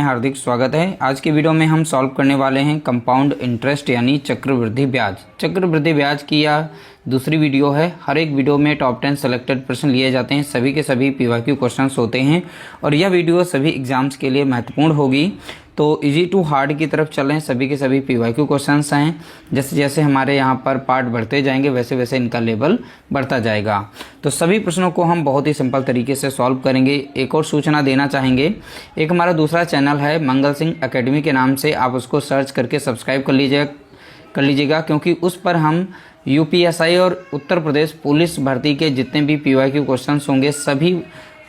हार्दिक स्वागत है। आज के वीडियो में हम सॉल्व करने वाले हैं कंपाउंड इंटरेस्ट यानी चक्रवृद्धि ब्याज। चक्रवृद्धि ब्याज की यह दूसरी वीडियो है। हर एक वीडियो में टॉप 10 सेलेक्टेड प्रश्न लिए जाते हैं, सभी के सभी पीवाईक्यू क्वेश्चंस होते हैं और यह वीडियो सभी एग्जाम्स के लिए महत्वपूर्ण होगी। तो इजी टू हार्ड की तरफ चल रहे हैं, सभी के सभी पीवाईक्यू क्वेश्चंस हैं। जैसे जैसे हमारे यहाँ पर पार्ट बढ़ते जाएंगे वैसे वैसे इनका लेवल बढ़ता जाएगा। तो सभी प्रश्नों को हम बहुत ही सिंपल तरीके से सॉल्व करेंगे। एक और सूचना देना चाहेंगे, एक हमारा दूसरा चैनल है मंगल सिंह एकेडमी के नाम से, आप उसको सर्च करके सब्सक्राइब कर लीजिएगा क्योंकि उस पर हम यूपीएसआई और उत्तर प्रदेश पुलिस भर्ती के जितने भी पीवाईक्यू क्वेश्चंस होंगे सभी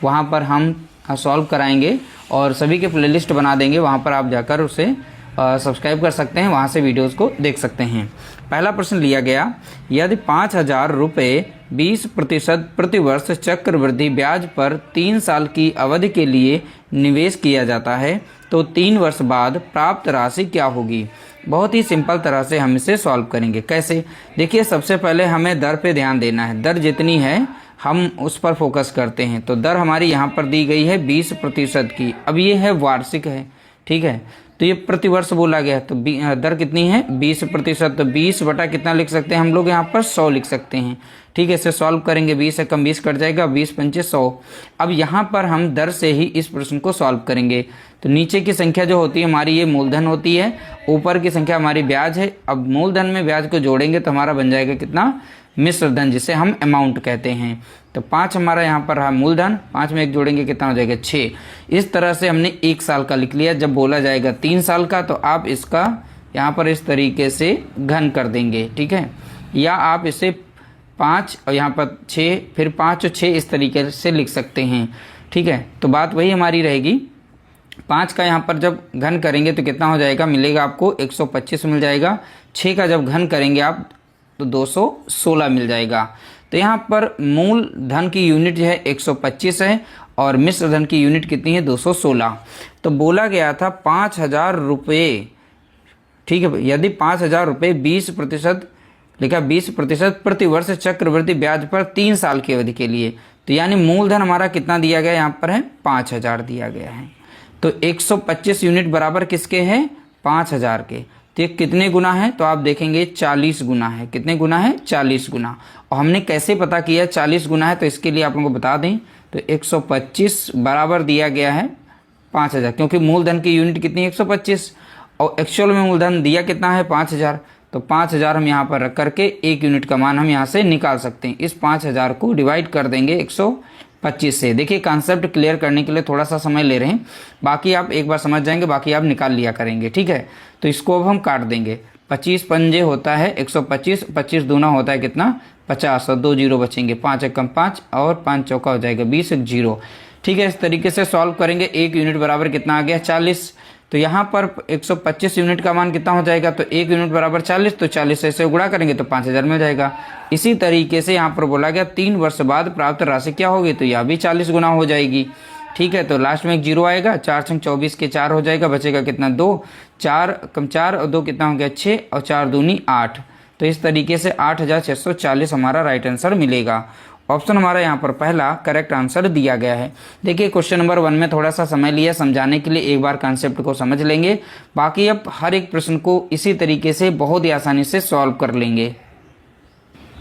वहाँ पर हम सॉल्व कराएंगे और सभी के प्लेलिस्ट बना देंगे। वहाँ पर आप जाकर उसे सब्सक्राइब कर सकते हैं, वहाँ से वीडियोस को देख सकते हैं। पहला प्रश्न लिया गया, यदि 5,000 रुपये 20% प्रतिवर्ष चक्रवृद्धि ब्याज पर 3 साल की अवधि के लिए निवेश किया जाता है तो 3 वर्ष बाद प्राप्त राशि क्या होगी। बहुत ही सिंपल तरह से हम इसे सॉल्व करेंगे। कैसे, देखिए सबसे पहले हमें दर पे ध्यान देना है। दर जितनी है हम उस पर फोकस करते हैं। तो दर हमारी यहाँ पर दी गई है 20% की। अब ये है वार्षिक है, ठीक है, तो ये प्रतिवर्ष बोला गया है। तो दर कितनी है 20%, तो 20 बटा कितना लिख सकते हैं हम लोग यहाँ पर 100 लिख सकते हैं। ठीक है, इसे सॉल्व करेंगे, 20 से कम 20 कट जाएगा, 20 पंचे 100। अब यहाँ पर हम दर से ही इस प्रश्न को सॉल्व करेंगे। तो नीचे की संख्या जो होती है हमारी ये मूलधन होती है, ऊपर की संख्या हमारी ब्याज है। अब मूलधन में ब्याज को जोड़ेंगे तो हमारा बन जाएगा कितना, मिश्र धन, जिसे हम अमाउंट कहते हैं। तो 5 हमारा यहाँ पर रहा मूलधन, 5 में 1 जोड़ेंगे कितना हो जाएगा 6। इस तरह से हमने 1 साल का लिख लिया। जब बोला जाएगा 3 साल का तो आप इसका यहाँ पर इस तरीके से घन कर देंगे, ठीक है, या आप इसे 5 और यहाँ पर 6, फिर 5 और 6 इस तरीके से लिख सकते हैं। ठीक है, तो बात वही हमारी रहेगी। 5 का यहाँ पर जब घन करेंगे तो कितना हो जाएगा, मिलेगा आपको 125 मिल जाएगा। 6 का जब घन करेंगे आप तो 216 मिल जाएगा। तो यहाँ पर मूल धन की यूनिट जो है 125 है और मिश्र धन की यूनिट कितनी है 216। तो बोला गया था 5,000 रुपये, ठीक है, यदि 5,000 रुपये 20% लिखा, 20% प्रतिवर्ष चक्रवृद्धि ब्याज पर 3 साल की अवधि के लिए। तो यानी मूलधन हमारा कितना दिया गया यहाँ पर है 5,000 दिया गया है। तो 125 यूनिट बराबर किसके हैं 5,000 के। तो ये कितने गुना है, तो आप देखेंगे 40 गुना है। कितने गुना है 40 गुना। और हमने कैसे पता किया 40 गुना है, तो इसके लिए आप लोगों को बता दें। तो 125 बराबर दिया गया है 5,000, क्योंकि मूलधन की यूनिट कितनी है 125 और एक्चुअल में मूलधन दिया कितना है 5,000। तो 5,000 हम यहाँ पर रख करके 1 यूनिट का मान हम यहाँ से निकाल सकते हैं। इस 5,000 को डिवाइड कर देंगे 125 से। देखिए कॉन्सेप्ट क्लियर करने के लिए थोड़ा सा समय ले रहे हैं, बाकी आप एक बार समझ जाएंगे, बाकी आप निकाल लिया करेंगे। ठीक है, तो इसको अब हम काट देंगे। 25 पंजे होता है 125, 25 दूना होता है कितना 50 और 2 जीरो बचेंगे, 5 एकम 5 और 5 चौका हो जाएगा 20, 1 जीरो। ठीक है, इस तरीके से सॉल्व करेंगे। 1 यूनिट बराबर कितना आ गया 40। तो यहाँ पर 125 यूनिट का मान कितना हो जाएगा, तो 1 यूनिट बराबर 40, तो 40 से गुणा करेंगे तो 5,000 मिल जाएगा। इसी तरीके से यहाँ पर बोला गया 3 वर्ष बाद प्राप्त राशि क्या होगी, तो यह भी 40 गुना हो जाएगी। ठीक है, तो लास्ट में 1 जीरो आएगा, 4 छंग 24 के 4 हो जाएगा, बचेगा कितना 2, 4 कम 4 और 2 कितना हो गया 6 और 4 दूनी 8। तो इस तरीके से 8,640 हमारा राइट आंसर मिलेगा। ऑप्शन हमारा यहाँ पर पहला करेक्ट आंसर दिया गया है। देखिए क्वेश्चन नंबर 1 में थोड़ा सा समय लिया समझाने के लिए, एक बार कॉन्सेप्ट को समझ लेंगे, बाकी अब हर एक प्रश्न को इसी तरीके से बहुत ही आसानी से सॉल्व कर लेंगे।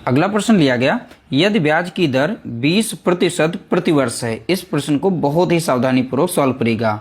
अगला प्रश्न लिया गया, यदि ब्याज की दर 20% प्रतिवर्ष है। इस प्रश्न को बहुत ही सावधानी पूर्वक सॉल्व करेगा।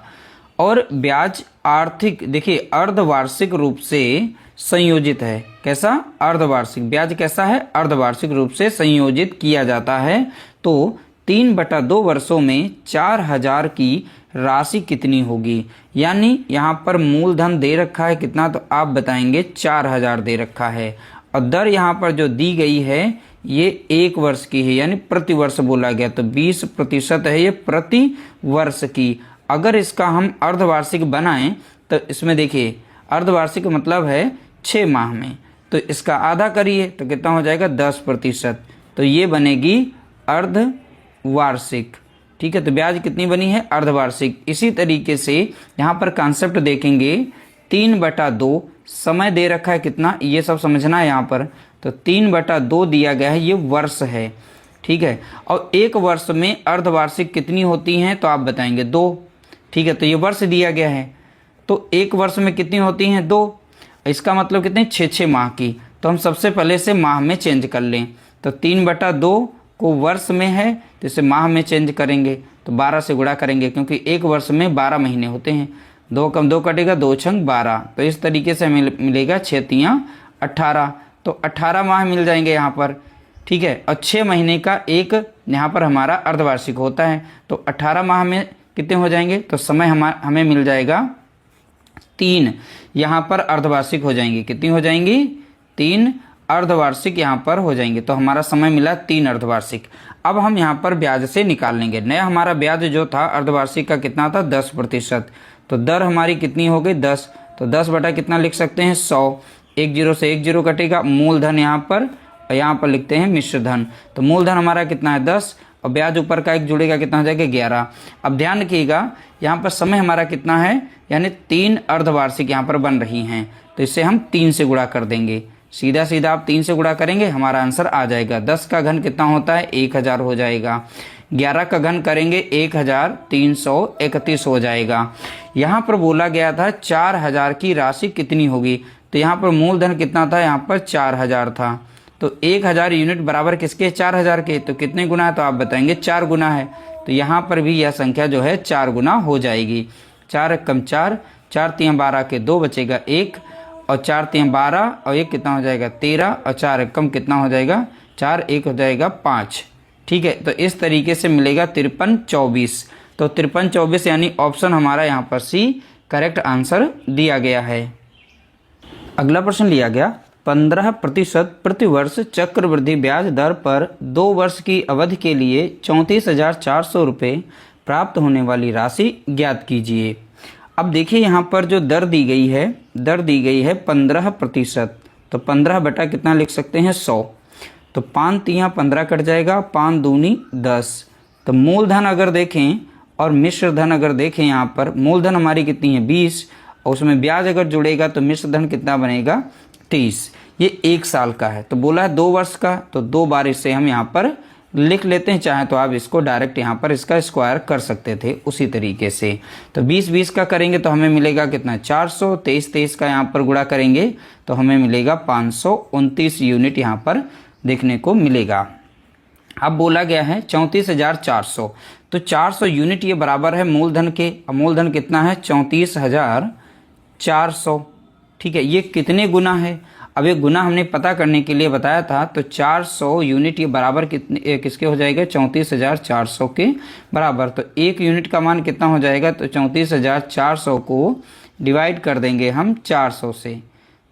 और ब्याज आर्थिक, देखिए अर्धवार्षिक रूप से संयोजित है। कैसा, अर्धवार्षिक ब्याज कैसा है, अर्धवार्षिक रूप से संयोजित किया जाता है। तो 3/2 वर्षों में 4,000 की राशि कितनी होगी। यानी यहाँ पर मूलधन दे रखा है कितना, तो आप बताएंगे 4,000 दे रखा है और दर यहाँ पर जो दी गई है ये 1 वर्ष की है, यानी प्रति वर्ष बोला गया। तो 20% है ये प्रति वर्ष की। अगर इसका हम अर्धवार्षिक बनाएं तो इसमें देखिए अर्धवार्षिक मतलब है 6 माह में, तो इसका आधा करिए तो कितना हो जाएगा 10%। तो ये बनेगी अर्धवार्षिक। ठीक है, तो ब्याज कितनी बनी है अर्धवार्षिक। इसी तरीके से यहाँ पर कॉन्सेप्ट देखेंगे 3/2 समय दे रखा है कितना, ये सब समझना है यहाँ पर। तो 3/2 दिया गया है, ये वर्ष है। ठीक है, और 1 वर्ष में अर्धवार्षिक कितनी होती हैं, तो आप बताएंगे 2। ठीक है, तो ये वर्ष दिया गया है। तो एक वर्ष में कितनी होती हैं 2, इसका मतलब कितने 6 माह की। तो हम सबसे पहले से माह में चेंज कर लें, तो 3/2 को वर्ष में है तो इसे माह में चेंज करेंगे तो 12 से गुणा करेंगे, क्योंकि एक वर्ष में 12 महीने होते हैं। 2 कम 2 कटेगा, 2 छंग 12, तो इस तरीके से हमें मिलेगा 6 तियाँ 18, तो 18 माह मिल जाएंगे यहाँ पर। ठीक है, और 6 महीने का एक यहाँ पर हमारा अर्धवार्षिक होता है, तो 18 माह में कितने हो जाएंगे, तो समय हमें मिल जाएगा 3 यहाँ पर अर्धवार्षिक हो जाएंगी। कितनी हो जाएंगी, 3 अर्धवार्षिक यहाँ पर हो जाएंगे। तो हमारा समय मिला 3 अर्धवार्षिक। अब हम यहाँ पर ब्याज से निकाल लेंगे। नया हमारा ब्याज जो था अर्धवार्षिक का कितना था 10%, तो दर हमारी कितनी हो गई 10, तो 10 बटा कितना लिख सकते हैं 100। 1 0 से 1 0 कटेगा, मूलधन यहाँ पर और यहाँ पर लिखते हैं मिश्र धन। तो मूलधन हमारा कितना है 10 और ब्याज ऊपर का 1 जुड़ेगा, कितना हो जाएगा 11। अब ध्यान रखिएगा यहाँ पर समय हमारा कितना है, यानी 3 अर्धवार्षिक यहाँ पर बन रही हैं, तो इसे हम 3 से गुणा कर देंगे। सीधा सीधा आप 3 से गुणा करेंगे, हमारा आंसर आ जाएगा। 10 का घन कितना होता है 1000 हो जाएगा। 11 का घन करेंगे 1331 हो जाएगा। यहाँ पर बोला गया था 4000 की राशि कितनी होगी, तो यहाँ पर मूलधन कितना था, यहाँ पर 4000 था। तो 1000 यूनिट बराबर किसके 4000 के, तो कितने गुना है, तो आप बताएंगे 4 गुना है। तो यहाँ पर भी यह संख्या जो है 4 गुना हो जाएगी। 4 कम 4, 4 तियाँ 12 के 2 बचेगा 1, और 4 तियाँ 12 और 1 कितना हो जाएगा 13, और 4 कम कितना हो जाएगा 4, 1 हो जाएगा 5। ठीक है, तो इस तरीके से मिलेगा 5324। तो 5324 यानी ऑप्शन हमारा यहाँ पर सी करेक्ट आंसर दिया गया है। अगला प्रश्न लिया गया 15% प्रतिवर्ष चक्रवृद्धि ब्याज दर पर 2 वर्ष की अवधि के लिए 34,400 रुपये प्राप्त होने वाली राशि ज्ञात कीजिए। अब देखिए यहाँ पर जो दर दी गई है, दर दी गई है 15%, तो 15 बटा कितना लिख सकते हैं 100, तो 5 तियाँ 15 कट जाएगा, 5 दूनी 10। तो मूलधन अगर देखें और मिश्र धन अगर देखें, यहाँ पर मूलधन हमारी कितनी है 20, और उसमें ब्याज अगर जुड़ेगा तो मिश्र धन कितना बनेगा 30। ये 1 साल का है, तो बोला है 2 वर्ष का, तो 2 बार इसे हम यहाँ पर लिख लेते हैं। चाहे तो आप इसको डायरेक्ट यहाँ पर इसका स्क्वायर कर सकते थे उसी तरीके से। तो 20 का करेंगे तो हमें मिलेगा कितना 400, 23 का यहाँ पर गुणा करेंगे तो हमें मिलेगा 529 यूनिट यहाँ पर देखने को मिलेगा। अब बोला गया है 34,400, तो 400 यूनिट ये बराबर है मूलधन के। मूलधन कितना है 34,400। ठीक है, ये कितने गुना है, अब ये गुना हमने पता करने के लिए बताया था। तो 400 यूनिट ये बराबर कितने किसके हो जाएगा 34,400 के बराबर। तो 1 यूनिट का मान कितना हो जाएगा, तो 34,400 को डिवाइड कर देंगे हम 400 से।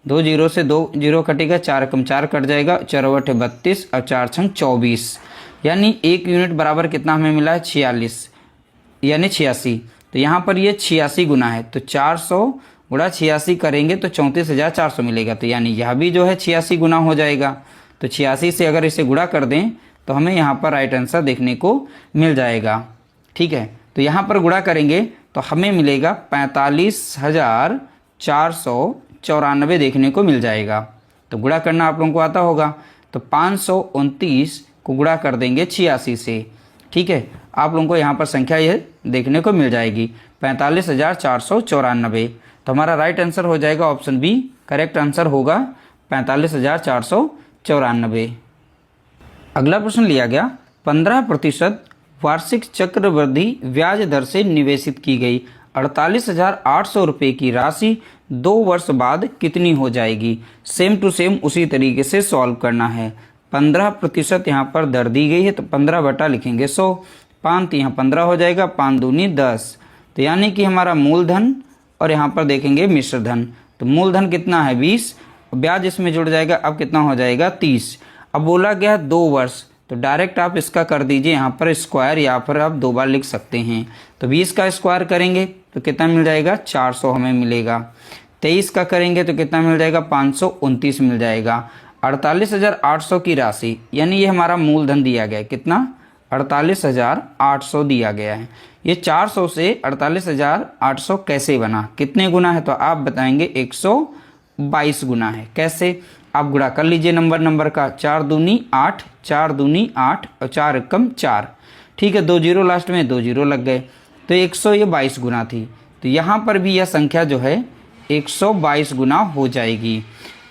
2 0 से 2 0 कटेगा, 4 कम 4 कट जाएगा, 4 8 32 और 4 6 24, यानी 1 यूनिट बराबर कितना हमें मिला है 46 यानी 86। तो यहाँ पर ये 86 गुना है, तो 400 गुणा 86 करेंगे तो 34,400 मिलेगा। तो यानी यह भी जो है 86 गुना हो जाएगा। तो 86 से अगर इसे गुणा कर दें तो हमें यहाँ पर राइट आंसर देखने को मिल जाएगा। ठीक है, तो यहाँ पर गुणा करेंगे तो हमें मिलेगा 45,494 देखने को मिल जाएगा। तो गुणा करना आप लोगों को आता होगा, तो 529 को गुणा कर देंगे 86 से। ठीक है, आप लोगों को यहाँ पर संख्या यह देखने को मिल जाएगी 45,494। तो हमारा राइट आंसर हो जाएगा ऑप्शन बी, करेक्ट आंसर होगा 45,494। अगला प्रश्न लिया गया 15% वार्षिक चक्रवृद्धि ब्याज दर से निवेशित की गई 48,800 रुपये की राशि 2 वर्ष बाद कितनी हो जाएगी। सेम टू सेम उसी तरीके से सॉल्व करना है। 15% यहाँ पर दर दी गई है, तो 15 बटा लिखेंगे 100, 5 यहाँ 15 हो जाएगा, 5 दूनी 10। तो यानी कि हमारा मूलधन और यहाँ पर देखेंगे मिश्र धन। तो मूलधन कितना है 20, ब्याज इसमें जुड़ जाएगा, अब कितना हो जाएगा 30। अब बोला गया 2 वर्ष, तो डायरेक्ट आप इसका कर दीजिए यहाँ पर स्क्वायर, या फिर आप 2 बार लिख सकते हैं। तो 20 का स्क्वायर करेंगे तो कितना मिल जाएगा 400 हमें मिलेगा। 23 का करेंगे तो कितना मिल जाएगा 529 मिल जाएगा। 48,800 की राशि, यानी ये हमारा मूलधन दिया गया है, कितना 48,800 दिया गया है। ये 400 से 48,800 कैसे बना, कितने गुना है, तो आप बताएंगे 122 गुना है। कैसे, आप गुणा कर लीजिए नंबर का, 4 दूनी 8, 4 दूनी 8 और 4 कम 4। ठीक है, 2 0 लास्ट में 2 0 लग गए, तो 122 गुना थी। तो यहाँ पर भी यह संख्या जो है 122 गुना हो जाएगी।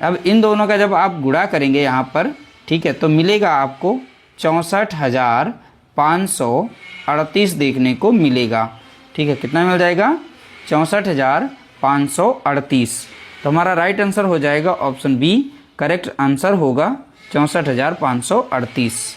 अब इन दोनों का जब आप गुणा करेंगे यहाँ पर, ठीक है, तो मिलेगा आपको 64,538 देखने को मिलेगा। ठीक है, कितना मिल जाएगा? 64,538। तो हमारा राइट आंसर हो जाएगा ऑप्शन बी, करेक्ट आंसर होगा 64,538।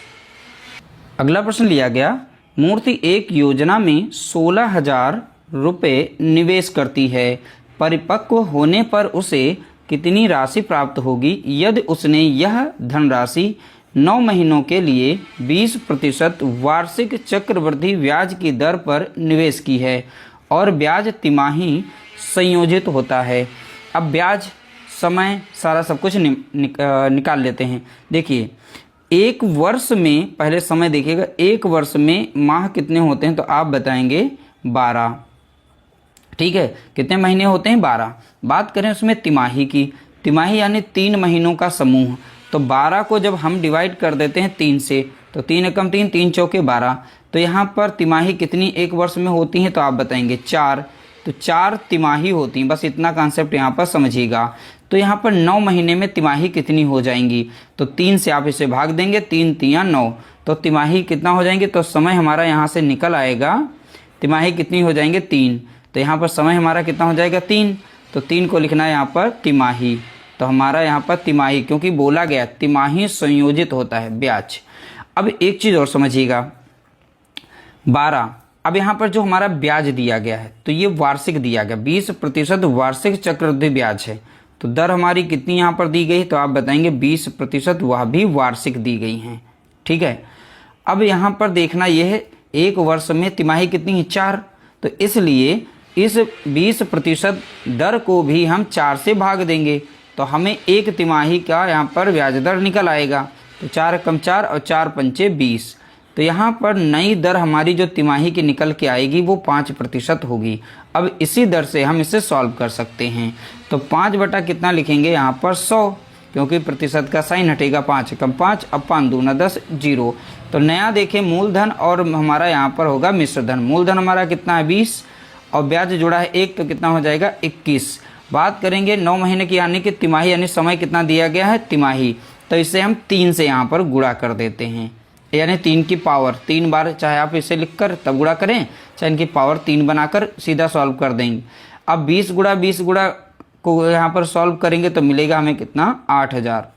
अगला प्रश्न लिया गया, मूर्ति एक योजना में 16,000 रुपये निवेश करती है, परिपक्व होने पर उसे कितनी राशि प्राप्त होगी यदि उसने यह धनराशि 9 महीनों के लिए 20% वार्षिक चक्रवृद्धि ब्याज की दर पर निवेश की है और ब्याज तिमाही संयोजित होता है। अब ब्याज, समय, सारा सब कुछ निकाल लेते हैं। देखिए, एक वर्ष में, पहले समय देखिएगा, एक वर्ष में माह कितने होते हैं तो आप बताएंगे 12। ठीक है, कितने महीने होते हैं? 12। बात करें उसमें तिमाही की, तिमाही यानी 3 महीनों का समूह, तो 12 को जब हम डिवाइड कर देते हैं 3 से, तो 3 एकम 3, 3 चौके 12। तो यहाँ पर तिमाही कितनी एक वर्ष में होती हैं तो आप बताएंगे 4। तो 4 तिमाही होती हैं, बस इतना कॉन्सेप्ट यहाँ पर समझिएगा। तो यहाँ पर 9 महीने में तिमाही कितनी हो जाएंगी? तो 3 से आप इसे भाग देंगे, 3 तिया 9, तो तिमाही कितना हो जाएंगे? तो समय हमारा यहाँ से निकल आएगा, तिमाही कितनी हो जाएंगे? 3। तो यहाँ पर समय हमारा कितना हो जाएगा? 3। तो 3 को लिखना है यहाँ पर तिमाही। तो हमारा यहाँ पर तिमाही, क्योंकि बोला गया तिमाही संयोजित होता है ब्याज। अब एक चीज़ और समझिएगा, 12, अब यहाँ पर जो हमारा ब्याज दिया गया है तो ये वार्षिक दिया गया, 20% वार्षिक चक्रवृद्धि ब्याज है। तो दर हमारी कितनी यहाँ पर दी गई तो आप बताएंगे 20%, वह भी वार्षिक दी गई हैं। ठीक है, अब यहाँ पर देखना यह है, एक वर्ष में तिमाही कितनी है? 4। तो इसलिए इस 20% दर को भी हम 4 से भाग देंगे, तो हमें एक तिमाही का यहाँ पर ब्याज दर निकल आएगा। तो 4 कम 4 और 4 पंचे 20। तो यहाँ पर नई दर हमारी जो तिमाही की निकल के आएगी वो 5% होगी। अब इसी दर से हम इसे सॉल्व कर सकते हैं। तो 5 बटा कितना लिखेंगे यहाँ पर? 100, क्योंकि प्रतिशत का साइन हटेगा, 5 कम 5, अब 5 दूना 10, 0। तो नया देखें मूलधन और हमारा यहाँ पर होगा मिश्र धन। मूलधन हमारा कितना है? 20, और ब्याज जुड़ा है 1, तो कितना हो जाएगा? 21। बात करेंगे 9 महीने की यानी कि तिमाही, यानी समय कितना दिया गया है? तिमाही। तो इसे हम 3 से यहाँ पर गुणा कर देते हैं, यानी 3 की पावर 3 बार, चाहे आप इसे लिखकर तब गुणा करें, चाहे इनकी पावर 3 बनाकर सीधा सॉल्व कर देंगे। अब 20 गुणा 20 गुणा को यहाँ पर सॉल्व करेंगे तो मिलेगा हमें कितना? 8000।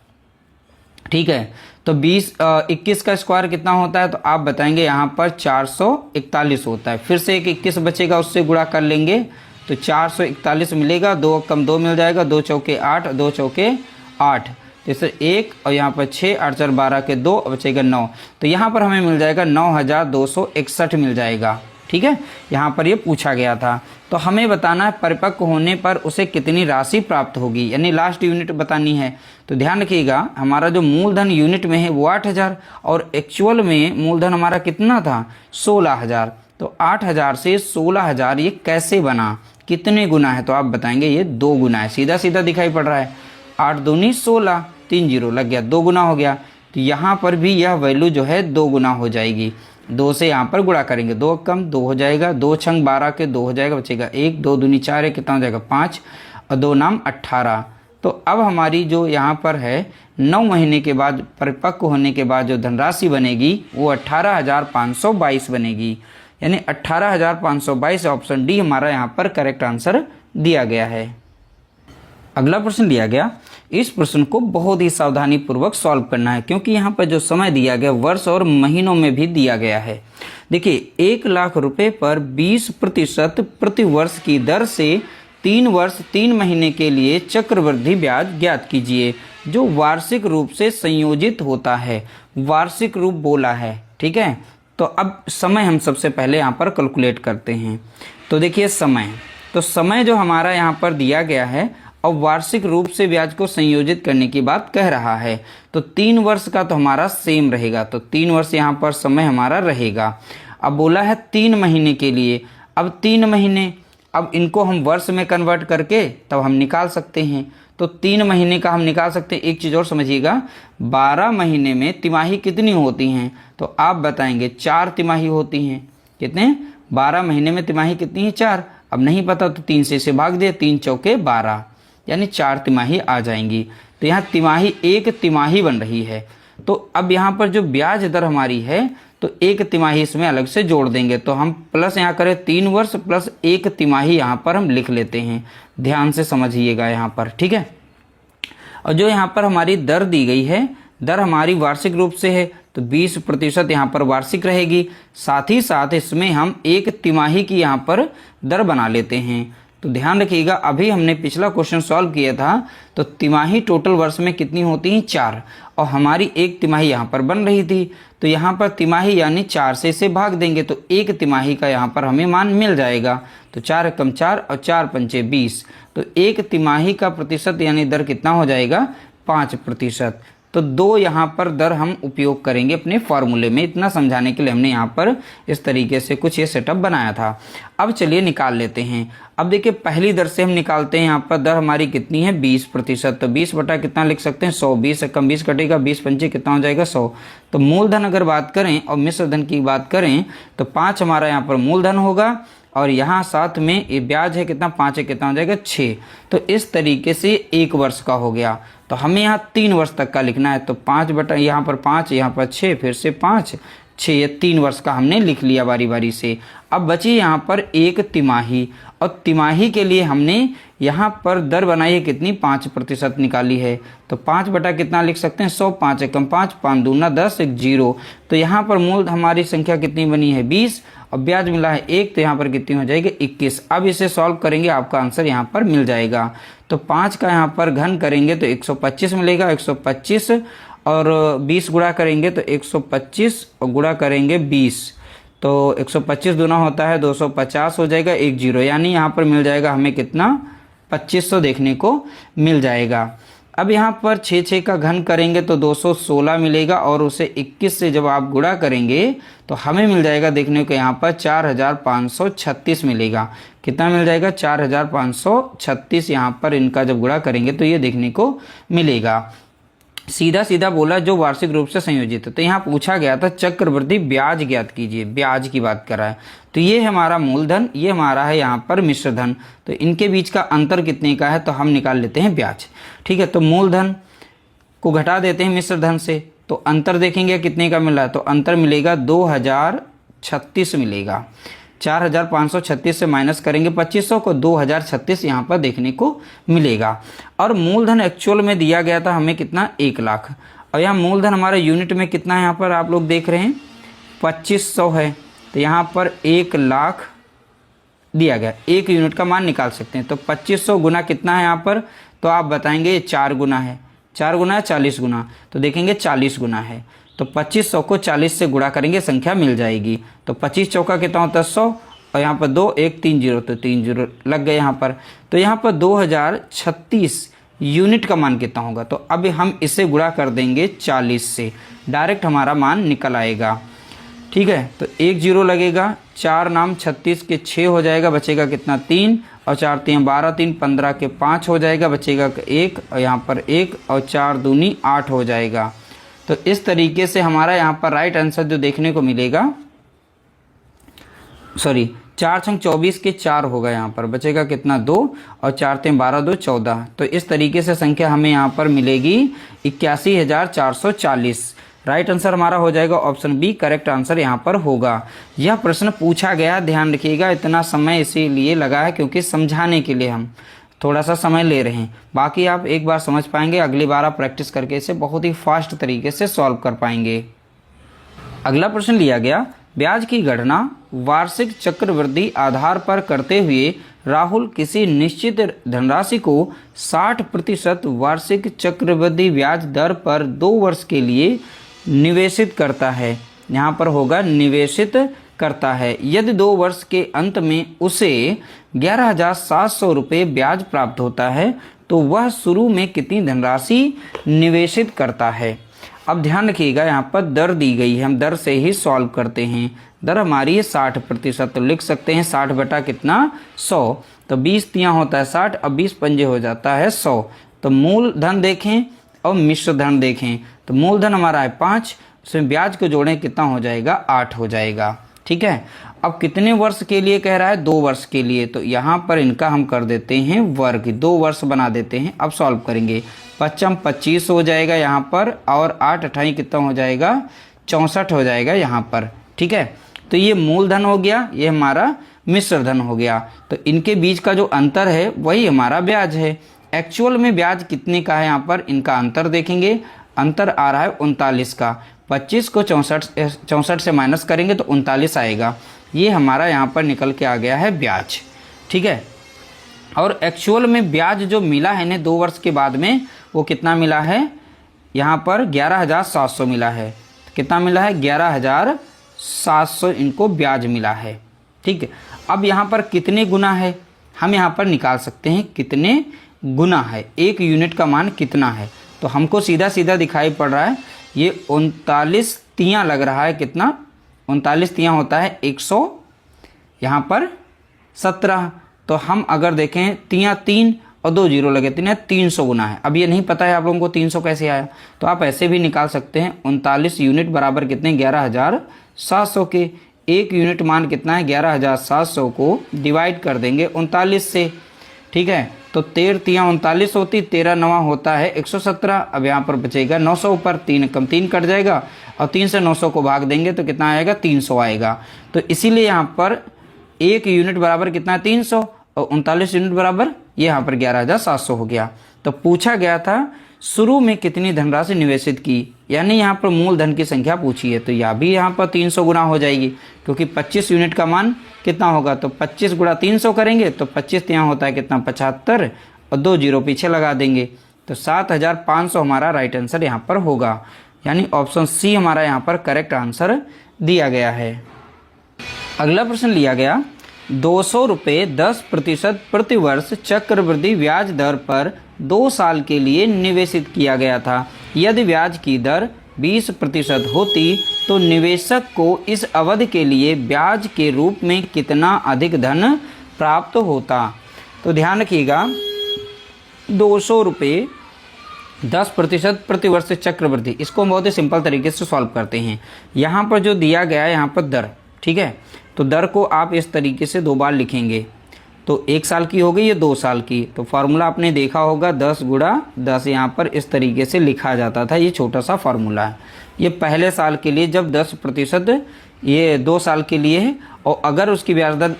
ठीक है, तो 21 का स्क्वायर कितना होता है तो आप बताएंगे यहाँ पर 441 होता है। फिर से एक 21 बचेगा, उससे गुणा कर लेंगे तो 441 मिलेगा। 2 कम 2 मिल जाएगा, 2 चौके 8, 2 चौके 8, जैसे 1 और यहाँ पर 6, 8 4 12 के 2, बचेगा 9। तो यहाँ पर हमें मिल जाएगा 9261 मिल जाएगा। ठीक है, यहाँ पर ये पूछा गया था। तो हमें बताना है परिपक्व होने पर उसे कितनी राशि प्राप्त होगी, यानी लास्ट यूनिट बतानी है। तो ध्यान रखिएगा, हमारा जो मूलधन यूनिट में है वो 8000 और एक्चुअल में मूलधन हमारा कितना था? 16000। तो 8000 से 16000 ये कैसे बना, कितने गुना है? तो आप बताएंगे ये 2 गुना है, सीधा सीधा दिखाई पड़ रहा है। 8 दूनी 16, 3 0 लग गया, 2 गुना हो गया। तो यहाँ पर भी यह वैल्यू जो है 2 गुना हो जाएगी। 2 से यहाँ पर गुणा करेंगे, 2 कम 2 हो जाएगा, 2 छंग 12 के 2 हो जाएगा, बचेगा 1, 2 दूनी 4 है, कितना हो जाएगा? 5 और 2 नाम 18। तो अब हमारी जो यहाँ पर है 9 महीने के बाद परिपक्व होने के बाद जो धनराशि बनेगी वो 18,522 बनेगी, यानी 18,522। ऑप्शन डी हमारा यहाँ पर करेक्ट आंसर दिया गया है। अगला प्रश्न लिया गया, इस प्रश्न को बहुत ही सावधानी पूर्वक सॉल्व करना है, क्योंकि यहाँ पर जो समय दिया गया वर्ष और महीनों में भी दिया गया है। देखिए, 1 लाख रुपए पर 20% प्रति वर्ष की दर से 3 वर्ष 3 महीने के लिए चक्रवृद्धि ब्याज ज्ञात कीजिए जो वार्षिक रूप से संयोजित होता है। वार्षिक रूप बोला है, ठीक है। तो अब समय हम सबसे पहले यहाँ पर कैलकुलेट करते हैं। तो देखिए समय, तो समय जो हमारा यहाँ पर दिया गया है और वार्षिक रूप से ब्याज को संयोजित करने की बात कह रहा है, तो 3 वर्ष का तो हमारा सेम रहेगा, तो 3 वर्ष यहाँ पर समय हमारा रहेगा। अब बोला है 3 महीने के लिए, अब 3 महीने, अब इनको हम वर्ष में कन्वर्ट करके तब हम निकाल सकते हैं। तो 3 महीने का हम निकाल सकते हैं। एक चीज़ और समझिएगा, 12 महीने में तिमाही कितनी होती हैं तो आप बताएंगे 4 तिमाही होती हैं। कितने? 12 महीने में तिमाही कितनी है? 4। अब नहीं पता तो 3 से इसे भाग दे, 3 चौके 12 यानी 4 तिमाही आ जाएंगी। तो यहाँ तिमाही 1 तिमाही बन रही है। तो अब यहाँ पर जो ब्याज दर हमारी है तो 1 तिमाही इसमें अलग से जोड़ देंगे। तो हम प्लस यहाँ करें 3 वर्ष प्लस 1 तिमाही यहाँ पर हम लिख लेते हैं। ध्यान से समझिएगा यहाँ पर, ठीक है। और जो यहाँ पर हमारी दर दी गई है, दर हमारी वार्षिक रूप से है तो 20% यहाँ पर वार्षिक रहेगी। साथ ही साथ इसमें हम 1 तिमाही की यहाँ पर दर बना लेते हैं। तो ध्यान रखिएगा, अभी हमने पिछला क्वेश्चन सॉल्व किया था तो तिमाही टोटल वर्ष में कितनी होती हैं 4, और हमारी 1 तिमाही यहाँ पर बन रही थी। तो यहाँ पर तिमाही यानी 4 से इसे भाग देंगे तो 1 तिमाही का यहाँ पर हमें मान मिल जाएगा। तो 4 एकम 4 और 4 पंचे 20, तो 1 तिमाही का प्रतिशत यानी दर कितना हो जाएगा 5%। तो 2 यहाँ पर दर हम उपयोग करेंगे अपने फॉर्मूले में। इतना समझाने के लिए हमने यहाँ पर इस तरीके से कुछ ये सेटअप बनाया था। अब चलिए निकाल लेते हैं। अब देखिए पहली दर से हम निकालते हैं। यहाँ पर दर हमारी कितनी है 20%। तो 20 बटा कितना लिख सकते हैं 100, 20 कम 20 कटेगा, 20 पंचे कितना हो जाएगा 100। तो मूलधन अगर बात करें और मिश्र धन की बात करें तो 5 हमारा यहाँ पर मूलधन होगा और यहाँ साथ में ये ब्याज है कितना 5 है कितना हो जाएगा 6। तो इस तरीके से 1 वर्ष का हो गया। तो हमें यहाँ 3 वर्ष तक का लिखना है। तो 5 बटा यहाँ पर 5, यहाँ पर 6, फिर से 5, 6, ये 3 वर्ष का हमने लिख लिया बारी बारी से। अब बची यहाँ पर 1 तिमाही, और तिमाही के लिए हमने यहाँ पर दर बनाई है कितनी 5% निकाली है। तो 5 बटा कितना लिख सकते हैं 100, 5 एकम 5, 5 दूना 10, 1 0। तो यहाँ पर मूल हमारी संख्या कितनी बनी है 20 और ब्याज मिला है 1, तो यहाँ पर कितनी हो जाएगी 21। अब इसे सॉल्व करेंगे आपका आंसर यहाँ पर मिल जाएगा। तो 5 का यहाँ पर घन करेंगे तो 125 मिलेगा, 125 और 20 गुणा करेंगे तो 125 और गुणा करेंगे 20, तो 125 दूना होता है 250 हो जाएगा 1 0, यानी यहाँ पर मिल जाएगा हमें कितना 2500 देखने को मिल जाएगा। अब यहाँ पर 6 का घन करेंगे तो 216 मिलेगा और उसे 21 से जब आप गुणा करेंगे तो हमें मिल जाएगा देखने को यहाँ पर 4536 मिलेगा। कितना मिल जाएगा 4536 यहाँ पर इनका जब गुणा करेंगे तो ये देखने को मिलेगा। सीधा सीधा बोला जो वार्षिक रूप से संयोजित है। तो यहाँ पूछा गया था चक्रवृद्धि ब्याज ज्ञात कीजिए, ब्याज की बात कर रहा है। तो ये है हमारा मूलधन, ये हमारा है यहाँ पर मिश्र धन। तो इनके बीच का अंतर कितने का है तो हम निकाल लेते हैं ब्याज, ठीक है। तो मूलधन को घटा देते हैं मिश्र धन से, तो अंतर देखेंगे कितने का मिला है। तो अंतर मिलेगा 2036 मिलेगा। 4536 से माइनस करेंगे 2500 को 2036 यहाँ पर देखने को मिलेगा। और मूलधन एक्चुअल में दिया गया था हमें कितना 1 लाख, और यहाँ मूलधन हमारा यूनिट में कितना है यहाँ पर आप लोग देख रहे हैं 2500 है। तो यहाँ पर 1 लाख दिया गया, 1 यूनिट का मान निकाल सकते हैं। तो 2500 गुना कितना है यहाँ पर तो आप बताएंगे 4 गुना है, 4 गुना है 40 गुना, तो देखेंगे 40 गुना है। तो 2500 को 40 से गुणा करेंगे संख्या मिल जाएगी। तो 25 चौका कितना होता है 100 और यहाँ पर 2 1 3 0, तो 3 0 लग गए यहाँ पर। तो यहाँ पर 2036 यूनिट का मान कितना होगा। तो अब हम इसे गुणा कर देंगे 40 से, डायरेक्ट हमारा मान निकल आएगा, ठीक है। तो 1 0 लगेगा, 4 नाम 36 के 6 हो जाएगा, बचेगा कितना 3 और 4 3 12, 3 15 के 5 हो जाएगा, बचेगा 1 और यहाँ पर 1 और 4 दूनी 8 हो जाएगा। तो इस तरीके से हमारा यहाँ पर राइट आंसर जो देखने को मिलेगा, सॉरी 4 छंग 24 के 4 होगा, यहाँ पर बचेगा कितना 2 और 4 3 12 2 14। तो इस तरीके से संख्या हमें यहाँ पर मिलेगी 81,440। राइट आंसर हमारा हो जाएगा ऑप्शन बी, करेक्ट आंसर यहाँ पर होगा। यह प्रश्न पूछा गया, ध्यान रखिएगा। इतना समय इसीलिए लगा है क्योंकि समझाने के लिए हम थोड़ा सा समय ले रहे हैं। बाकी आप एक बार समझ पाएंगे, अगली बार आप प्रैक्टिस करके इसे बहुत ही फास्ट तरीके से सॉल्व कर पाएंगे। अगला प्रश्न लिया गया, ब्याज की गणना वार्षिक चक्रवृद्धि आधार पर करते हुए राहुल किसी निश्चित धनराशि को 60% वार्षिक चक्रवृद्धि ब्याज दर पर 2 वर्ष के लिए निवेशित करता है। यहाँ पर होगा निवेशित करता है। यदि 2 वर्ष के अंत में उसे 11,700 रुपये ब्याज प्राप्त होता है तो वह शुरू में कितनी धनराशि निवेशित करता है। अब ध्यान रखिएगा, यहाँ पर दर दी गई है, हम दर से ही सॉल्व करते हैं। दर हमारी है 60%, तो लिख सकते हैं 60 बटा कितना 100। तो 20 तियाँ होता है 60 और 20 पंजे हो जाता है 100। तो मूल धन देखें और मिश्र धन देखें, तो मूलधन हमारा है 5, उसमें ब्याज को जोड़ें कितना हो जाएगा 8 हो जाएगा, ठीक है। अब कितने वर्ष के लिए कह रहा है, 2 वर्ष के लिए, तो यहाँ पर इनका हम कर देते हैं वर्ग, 2 वर्ष बना देते हैं। अब सॉल्व करेंगे, 25 25 हो जाएगा यहाँ पर, और 8 28 कितना हो जाएगा, 64 हो जाएगा यहाँ पर। ठीक है, तो ये मूलधन हो गया, ये हमारा मिश्र धन हो गया। तो इनके बीच का जो अंतर है वही हमारा ब्याज है। एक्चुअल में ब्याज कितने का है, यहाँ पर इनका अंतर देखेंगे, अंतर आ रहा है 39 का। 25 को 64 से माइनस करेंगे तो 39 आएगा। ये हमारा यहाँ पर निकल के आ गया है ब्याज। ठीक है, और एक्चुअल में ब्याज जो मिला है इन्हें 2 वर्ष के बाद में, वो कितना मिला है, यहाँ पर 11,700 मिला है। कितना मिला है, 11,700 इनको ब्याज मिला है। ठीक है, अब यहाँ पर कितने गुना है हम यहाँ पर निकाल सकते हैं, कितने गुना है, 1 यूनिट का मान कितना है। तो हमको सीधा सीधा दिखाई पड़ रहा है, ये 39 तियाँ लग रहा है, कितना 39 तियाँ होता है 100, यहाँ पर 17। तो हम अगर देखें तियाँ 3 और 2 जीरो लगे, 300 गुना है। अब ये नहीं पता है आप लोगों को 300 कैसे आया, तो आप ऐसे भी निकाल सकते हैं। 39 यूनिट बराबर कितने, 11,700 के। 1 यूनिट मान कितना है, 11,700 को डिवाइड कर देंगे 39 से। ठीक है, तो 13 तियाँ 39 होती, 13 9 होता है 117। अब यहाँ पर बचेगा 900 ऊपर, 3 कम 3 कट जाएगा, और 3 से 900 को भाग देंगे तो कितना आएगा, 300 आएगा। तो इसीलिए यहाँ पर 1 यूनिट बराबर कितना है, 300, और 39 यूनिट बराबर ये यहाँ पर 11,700 हो गया। तो पूछा गया था शुरू में कितनी धनराशि निवेशित की, यानी यहाँ पर मूलधन की संख्या पूछी है। तो यह भी यहाँ पर 300 गुना हो जाएगी, क्योंकि 25 यूनिट का मान कितना होगा, तो 25 गुणा 300 करेंगे तो 25 यहाँ होता है कितना, 75, और 2 जीरो पीछे लगा देंगे तो 7,500 हमारा राइट आंसर यहाँ पर होगा। यानी ऑप्शन सी हमारा यहाँ पर करेक्ट आंसर दिया गया है। अगला प्रश्न लिया गया, 200 रुपये 10% प्रतिवर्ष चक्रवृद्धि ब्याज दर पर 2 साल के लिए निवेशित किया गया था। यदि ब्याज की दर 20% होती तो निवेशक को इस अवधि के लिए ब्याज के रूप में कितना अधिक धन प्राप्त होता। तो ध्यान रखिएगा, 200 रुपये 10% प्रतिवर्ष चक्रवृद्धि, इसको हम बहुत ही सिंपल तरीके से सॉल्व करते हैं। यहाँ पर जो दिया गया है यहाँ पर दर, ठीक है, तो दर को आप इस तरीके से 2 बार लिखेंगे। तो 1 साल की हो गई, ये 2 साल की। तो फार्मूला आपने देखा होगा 10 गुणा 10, यहाँ पर इस तरीके से लिखा जाता था। ये छोटा सा फार्मूला है। ये पहले साल के लिए जब 10%, ये 2 साल के लिए है, और अगर उसकी ब्याज दर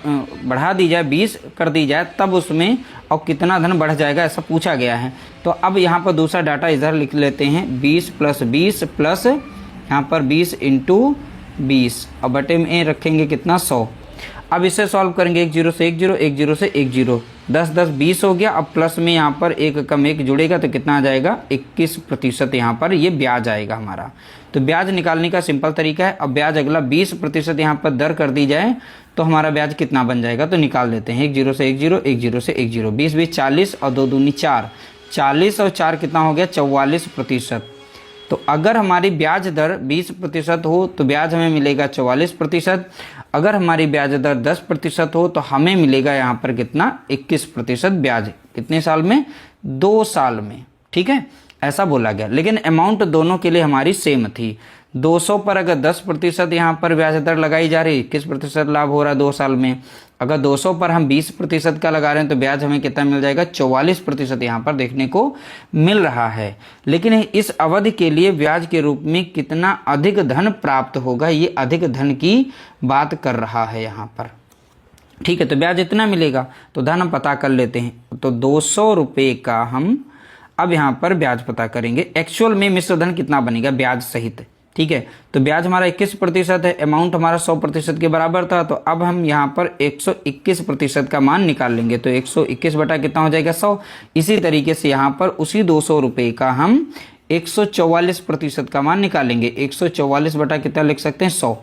बढ़ा दी जाए, 20 कर दी जाए, तब उसमें और कितना धन बढ़ जाएगा ऐसा पूछा गया है। तो अब यहाँ पर दूसरा डाटा इधर लिख लेते हैं, 20 + 20 प्लस यहाँ पर 20 × 20, और बटे में रखेंगे कितना, 100। अब इसे सॉल्व करेंगे, 1 0 से 1 0, 1 0 से 1 0, 10 10 20 हो गया। अब प्लस में यहाँ पर 1 कम 1 जुड़ेगा तो कितना आ जाएगा, 21% यहाँ पर ये ब्याज आएगा हमारा। तो ब्याज निकालने का सिंपल तरीका है। अब ब्याज अगला 20% यहाँ पर दर कर दी जाए तो हमारा ब्याज कितना बन जाएगा, तो निकाल देते हैं। 1 0 से 1 0, 1 0 से 1 0, 20 20 40, और 2 दूनी 4, 40 और 4 कितना हो गया, 44%। तो अगर हमारी ब्याज दर 20% हो तो ब्याज हमें मिलेगा 44%। अगर हमारी ब्याज दर 10% हो तो हमें मिलेगा यहाँ पर कितना, 21% ब्याज। कितने साल में, 2 साल में। ठीक है, ऐसा बोला गया। लेकिन अमाउंट दोनों के लिए हमारी सेम थी। 200 पर अगर 10% यहाँ पर ब्याज दर लगाई जा रही, 21% लाभ हो रहा है 2 साल में। अगर 200 पर हम 20% का लगा रहे हैं तो ब्याज हमें कितना मिल जाएगा, 44% यहाँ पर देखने को मिल रहा है। लेकिन इस अवधि के लिए ब्याज के रूप में कितना अधिक धन प्राप्त होगा, ये अधिक धन की बात कर रहा है यहाँ पर। ठीक है, तो ब्याज इतना मिलेगा, तो धन हम पता कर लेते हैं। तो 200 रुपये का हम अब यहाँ पर ब्याज पता करेंगे। एक्चुअल में मिश्र धन कितना बनेगा ब्याज सहित। ठीक है, तो ब्याज हमारा 21% है, अमाउंट हमारा 100% के बराबर था। तो अब हम यहाँ पर 121% का मान निकाल लेंगे। तो 121 बटा कितना हो जाएगा, 100। इसी तरीके से यहाँ पर उसी 200 रुपये का हम 144% का मान निकालेंगे। 144 बटा कितना लिख सकते हैं, 100।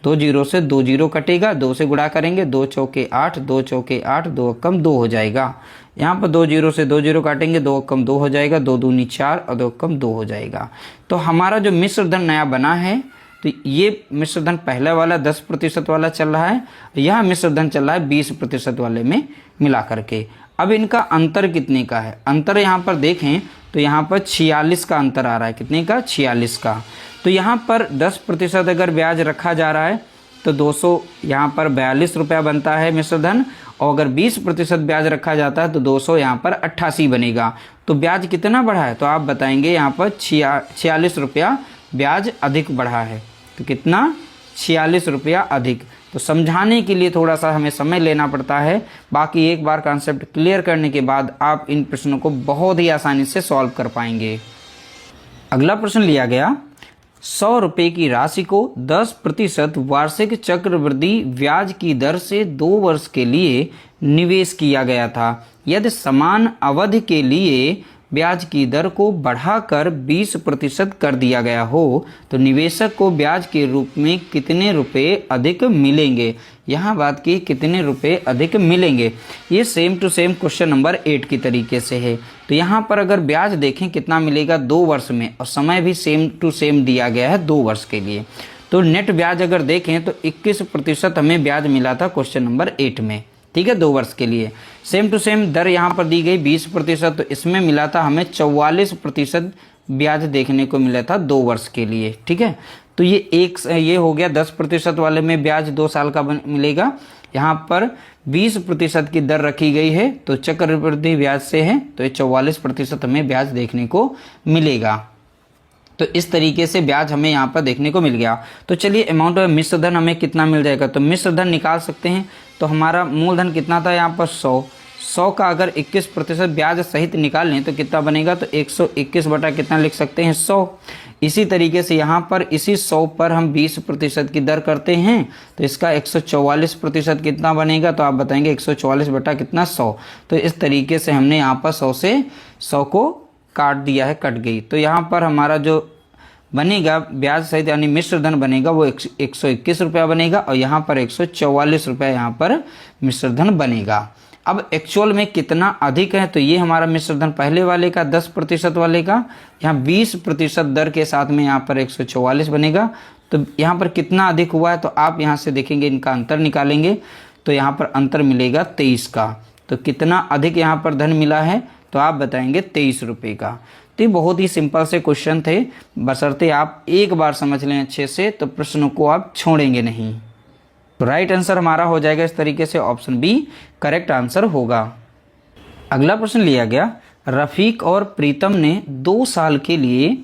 2 जीरो से 2 जीरो कटेगा, 2 से गुणा करेंगे, 2 चौके 8, 2 चौके 8, 2 कम 2 हो जाएगा। यहाँ पर 2 जीरो से 2 जीरो काटेंगे, 2 कम 2 हो जाएगा, 2 दूनी 4 और 2 कम 2 हो जाएगा। तो हमारा जो मिश्र धन नया बना है, तो ये मिश्र धन पहले वाला 10% वाला चल रहा है, यह मिश्र धन चल रहा है 20% वाले में मिला करके। अब इनका अंतर कितने का है, अंतर यहाँ पर देखें तो यहाँ पर 46 का अंतर आ रहा है। कितने का, 46 का। तो यहाँ पर 10% अगर ब्याज रखा जा रहा है तो 200 यहाँ पर 42 रुपया बनता है मिश्रधन, और अगर 20% ब्याज रखा जाता है तो 200 यहाँ पर 88 बनेगा। तो ब्याज कितना बढ़ा है, तो आप बताएंगे यहाँ पर 46 रुपया ब्याज अधिक बढ़ा है। तो कितना, 46 रुपया अधिक। तो समझाने के लिए थोड़ा सा हमें समय लेना पड़ता है, बाकी एक बार कॉन्सेप्ट क्लियर करने के बाद आप इन प्रश्नों को बहुत ही आसानी से सॉल्व कर पाएंगे। अगला प्रश्न लिया गया, 100 रुपये की राशि को 10% वार्षिक चक्रवृद्धि ब्याज की दर से 2 वर्ष के लिए निवेश किया गया था। यदि समान अवधि के लिए ब्याज की दर को बढ़ाकर 20% कर दिया गया हो तो निवेशक को ब्याज के रूप में कितने रुपए अधिक मिलेंगे। यहाँ बात की कितने रुपए अधिक मिलेंगे, ये same to same question number 8 की तरीके से है। तो यहाँ पर अगर ब्याज देखें कितना मिलेगा 2 वर्ष में, और समय भी सेम टू सेम दिया गया है 2 वर्ष के लिए। तो नेट ब्याज अगर देखें तो 21% हमें ब्याज मिला था क्वेश्चन नंबर 8 में, ठीक है, 2 वर्ष के लिए। सेम टू सेम दर यहाँ पर दी गई 20%, तो इसमें मिला था हमें 44% ब्याज देखने को मिला था 2 वर्ष के लिए, ठीक है। तो ये हो गया 10% वाले में ब्याज 2 साल का मिलेगा। यहाँ पर 20% की दर रखी गई है, तो चक्रवृद्धि ब्याज से है, तो ये 44% हमें ब्याज देखने को मिलेगा। तो इस तरीके से ब्याज हमें यहाँ पर देखने को मिल गया। तो चलिए अमाउंट ऑफ मिश्रधन हमें कितना मिल जाएगा, तो मिश्रधन निकाल सकते हैं। तो हमारा मूलधन कितना था यहाँ पर 100 का अगर 21% ब्याज सहित निकाल लें तो कितना बनेगा, तो 121 बटा कितना लिख सकते हैं 100। इसी तरीके से यहाँ पर इसी 100 पर हम 20% की दर करते हैं तो इसका 144% कितना बनेगा, तो आप बताएंगे 144 बटा कितना 100। तो इस तरीके से हमने यहाँ पर 100 से 100 को काट दिया है, कट गई। तो यहाँ पर हमारा जो बनेगा ब्याज सहित यानी मिश्रधन बनेगा वो 121 रुपया बनेगा, और यहाँ पर 144 रुपया यहाँ पर मिश्रधन बनेगा। अब एक्चुअल में कितना अधिक है, तो ये हमारा मिश्रधन पहले वाले का 10% वाले का यहाँ 20% दर के साथ में यहाँ पर 144 बनेगा। तो यहाँ पर कितना अधिक हुआ है, तो आप यहाँ से देखेंगे इनका अंतर निकालेंगे तो यहाँ पर अंतर मिलेगा 23 का। तो कितना अधिक यहाँ पर धन मिला है, तो आप बताएंगे 23 रुपये का। तो ये बहुत ही सिंपल से क्वेश्चन थे, बशर्ते आप एक बार समझ लें अच्छे से तो प्रश्नों को आप छोड़ेंगे नहीं। तो राइट आंसर हमारा हो जाएगा इस तरीके से, ऑप्शन बी करेक्ट आंसर होगा। अगला प्रश्न लिया गया, रफीक और प्रीतम ने 2 साल के लिए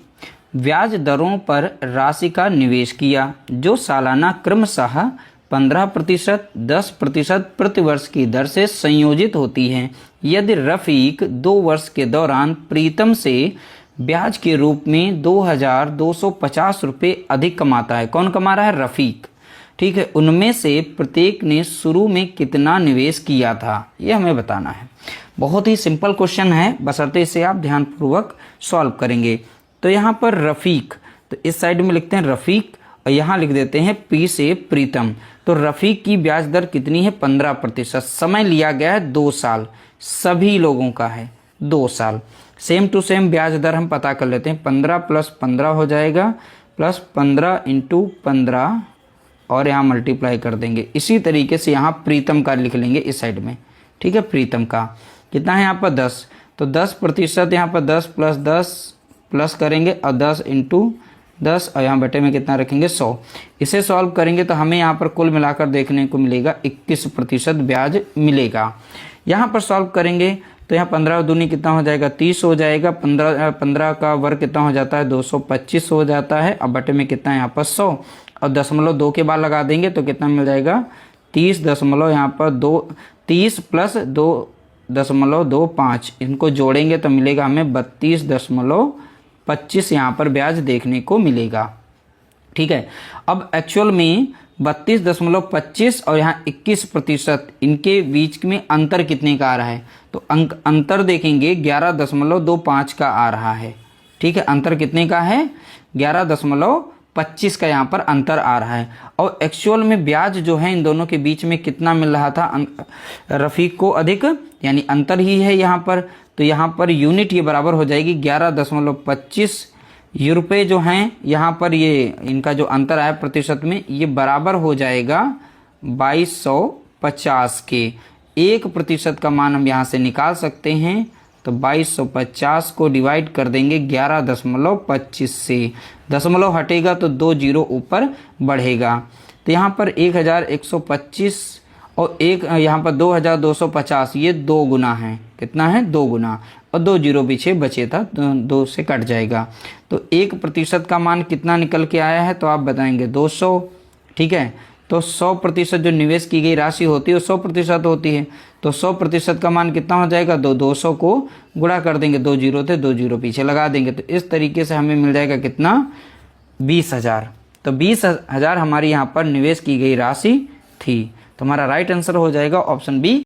ब्याज दरों पर राशि का निवेश किया जो सालाना क्रमशः 15%, 10% प्रति वर्ष की दर से संयोजित होती हैं। यदि रफीक 2 वर्ष के दौरान प्रीतम से ब्याज के रूप में 2250 रुपये अधिक कमाता है, कौन कमा रहा है, रफीक, ठीक है, उनमें से प्रत्येक ने शुरू में कितना निवेश किया था, ये हमें बताना है। बहुत ही सिंपल क्वेश्चन है, बशर्ते इसे आप ध्यानपूर्वक सॉल्व करेंगे। तो यहाँ पर रफीक, तो इस साइड में लिखते हैं रफीक और यहाँ लिख देते हैं पी से प्रीतम। तो रफीक की ब्याज दर कितनी है, 15%। समय लिया गया है 2 साल, सभी लोगों का है 2 साल। सेम टू सेम ब्याज दर हम पता कर लेते हैं, 15 + 15 हो जाएगा, प्लस 15 × 15 और यहाँ मल्टीप्लाई कर देंगे। इसी तरीके से यहाँ प्रीतम का लिख लेंगे इस साइड में, ठीक है। प्रीतम का कितना है यहाँ पर 10, तो 10% यहाँ पर 10 + 10 प्लस करेंगे और 10 × 10 और यहाँ बटे में कितना रखेंगे 100। इसे सॉल्व करेंगे तो हमें यहाँ पर कुल मिलाकर देखने को मिलेगा 21% ब्याज मिलेगा। यहाँ पर सॉल्व करेंगे तो यहाँ 15 दूनी कितना हो जाएगा 30 हो जाएगा, 15 का वर्ग कितना हो जाता है 225 हो जाता है, अब बटे में कितना है यहाँ पर 100 और 0.2 के बाद लगा देंगे तो कितना मिल जाएगा 30 यहाँ पर 30 + 2.25, इनको जोड़ेंगे तो मिलेगा हमें 32.25 यहाँ पर ब्याज देखने को मिलेगा, ठीक है। अब एक्चुअल में 32.25 और यहाँ 21%, इनके बीच में अंतर कितने का आ रहा है, तो अंतर देखेंगे 11.25 का आ रहा है, ठीक है। अंतर कितने का है 11.25 का यहाँ पर अंतर आ रहा है। और एक्चुअल में ब्याज जो है इन दोनों के बीच में कितना मिल रहा था, रफीक को अधिक, यानी अंतर ही है यहाँ पर। तो यहाँ पर यूनिट ये बराबर हो जाएगी 11.25 रुपये जो हैं यहाँ पर, ये इनका जो अंतर आया प्रतिशत में, ये बराबर हो जाएगा 2250 के। 1% का मान हम यहाँ से निकाल सकते हैं, तो 2250 को डिवाइड कर देंगे 11.25 से, दशमलव हटेगा तो 2 जीरो ऊपर बढ़ेगा। तो यहाँ पर 1125 और एक यहाँ पर 2250, ये 2 गुना है। कितना है? 2 गुना, और 2 जीरो पीछे बचे था, तो 2 से कट जाएगा। तो 1% का मान कितना निकल के आया है? तो आप बताएंगे 200। ठीक है, तो 100% जो निवेश की गई राशि होती है वो 100% होती है। तो 100% का मान कितना हो जाएगा? 200 को गुणा कर देंगे, 2 जीरो थे, 2 जीरो पीछे लगा देंगे। तो इस तरीके से हमें मिल जाएगा कितना? 20,000। तो 20,000 हमारी यहाँ पर निवेश की गई राशि थी। तो हमारा राइट आंसर हो जाएगा ऑप्शन बी,